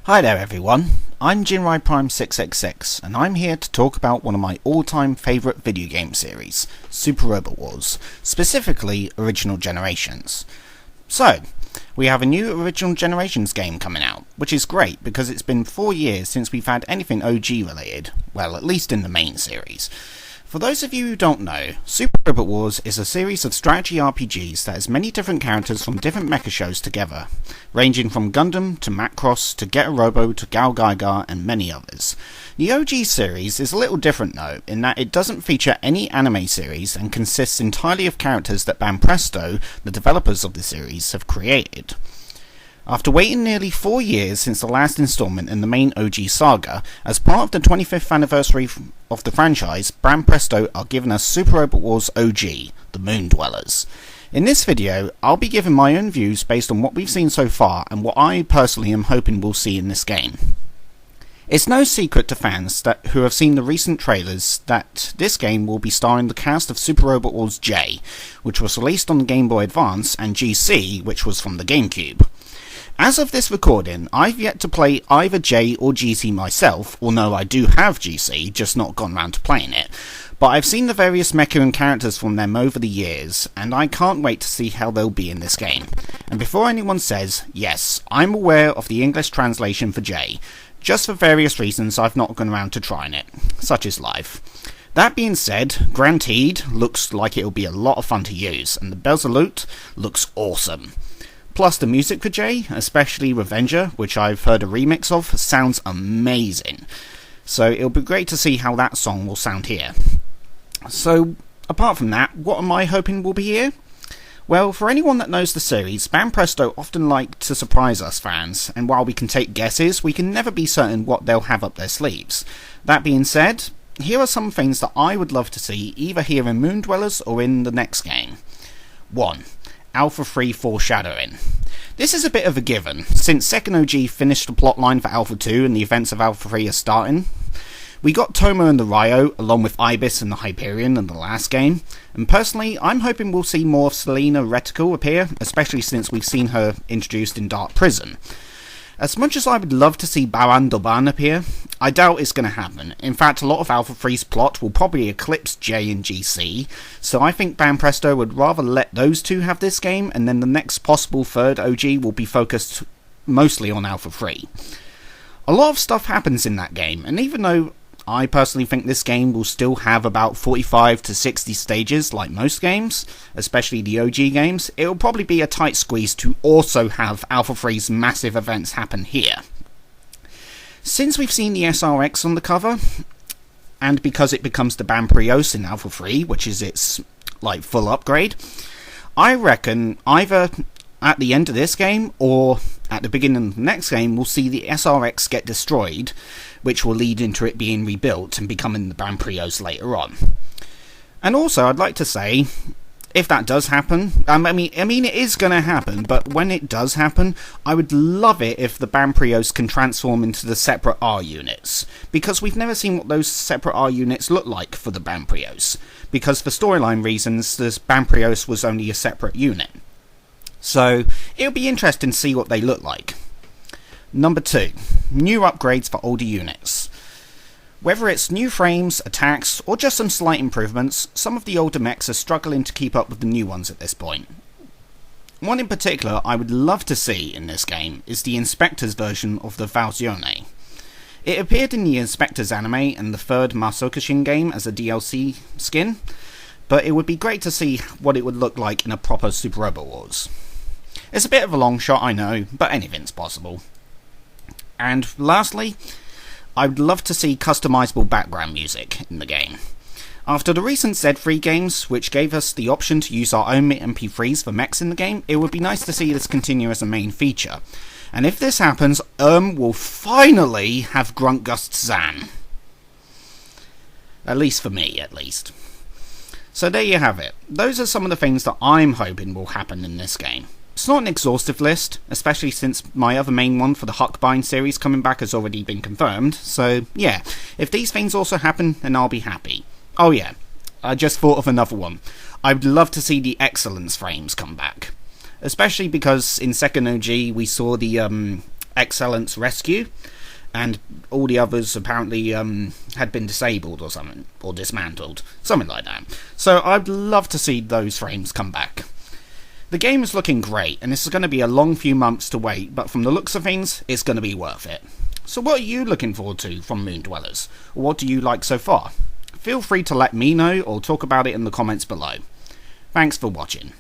Hi there everyone, I'm Jinrai Prime 666 and I'm here to talk about one of my all-time favourite video game series, Super Robot Wars, specifically Original Generations. So, we have a new Original Generations game coming out, which is great because it's been 4 years since we've had anything OG related, well at least in the main series. For those of you who don't know, Super Robot Wars is a series of strategy RPGs that has many different characters from different mecha shows together, ranging from Gundam to Macross to Get a Robo to Gal Gaigar and many others. The OG series is a little different though, in that it doesn't feature any anime series and consists entirely of characters that Banpresto, the developers of the series, have created. After waiting nearly 4 years since the last installment in the main OG saga, as part of the 25th anniversary of the franchise, Banpresto are giving us Super Robot Wars OG, the Moon Dwellers. In this video, I'll be giving my own views based on what we've seen so far and what I personally am hoping we'll see in this game. It's no secret to fans who have seen the recent trailers that this game will be starring the cast of Super Robot Wars J, which was released on the Game Boy Advance, and GC, which was from the GameCube. As of this recording, I've yet to play either J or GC myself, although I do have GC, just not gone round to playing it, but I've seen the various mecha and characters from them over the years, and I can't wait to see how they'll be in this game. And before anyone says, yes, I'm aware of the English translation for J, just for various reasons I've not gone around to trying it, such as life. That being said, Guaranteed looks like it'll be a lot of fun to use, and the Belzeloot looks awesome. Plus the music for J, especially Revenger, which I've heard a remix of, sounds amazing. So it'll be great to see how that song will sound here. So, apart from that, what am I hoping will be here? Well, for anyone that knows the series, Banpresto often like to surprise us fans, and while we can take guesses, we can never be certain what they'll have up their sleeves. That being said, here are some things that I would love to see either here in Moon Dwellers or in the next game. 1. Alpha 3 foreshadowing. This is a bit of a given, since Second OG finished the plotline for Alpha 2 and the events of Alpha 3 are starting. We got Tomo and the Ryo, along with Ibis and the Hyperion in the last game, and personally I'm hoping we'll see more of Selena Reticle appear, especially since we've seen her introduced in Dark Prison. As much as I would love to see Baran Doban appear, I doubt it's going to happen. In fact, a lot of Alpha 3's plot will probably eclipse J and GC, so I think Banpresto would rather let those two have this game, and then the next possible third OG will be focused mostly on Alpha 3. A lot of stuff happens in that game, and even though I personally think this game will still have about 45 to 60 stages like most games, especially the OG games, it will probably be a tight squeeze to also have Alpha 3's massive events happen here. Since we've seen the SRX on the cover, and because it becomes the Banprios in Alpha 3, which is its full upgrade, I reckon either at the end of this game or at the beginning of the next game we'll see the SRX get destroyed, which will lead into it being rebuilt and becoming the Banprios later on. And also I'd like to say, if that does happen, I mean it is going to happen, but when it does happen, I would love it if the Banprios can transform into the separate R units, because we've never seen what those separate R units look like for the Banprios, because for storyline reasons, the Banprios was only a separate unit. So, it'll be interesting to see what they look like. Number 2. New upgrades for older units. Whether it's new frames, attacks, or just some slight improvements, some of the older mechs are struggling to keep up with the new ones at this point. One in particular I would love to see in this game is the Inspector's version of the Valzione. It appeared in the Inspector's anime and the third Masokishin game as a DLC skin, but it would be great to see what it would look like in a proper Super Robot Wars. It's a bit of a long shot, I know, but anything's possible. And lastly, I would love to see customizable background music in the game. After the recent Z3 games, which gave us the option to use our own MP3s for mechs in the game, it would be nice to see this continue as a main feature. And if this happens, will finally have Gruntgust Zan. At least for me, at least. So there you have it. Those are some of the things that I'm hoping will happen in this game. It's not an exhaustive list, especially since my other main one for the Huckbind series coming back has already been confirmed, so yeah, if these things also happen, then I'll be happy. Oh yeah, I just thought of another one. I would love to see the Excellence frames come back. Especially because in Second OG we saw the Excellence Rescue, and all the others apparently had been disabled or something, or dismantled, something like that. So I'd love to see those frames come back. The game is looking great, and this is going to be a long few months to wait, but from the looks of things, it's going to be worth it. So what are you looking forward to from Moon Dwellers? Or what do you like so far? Feel free to let me know or talk about it in the comments below. Thanks for watching.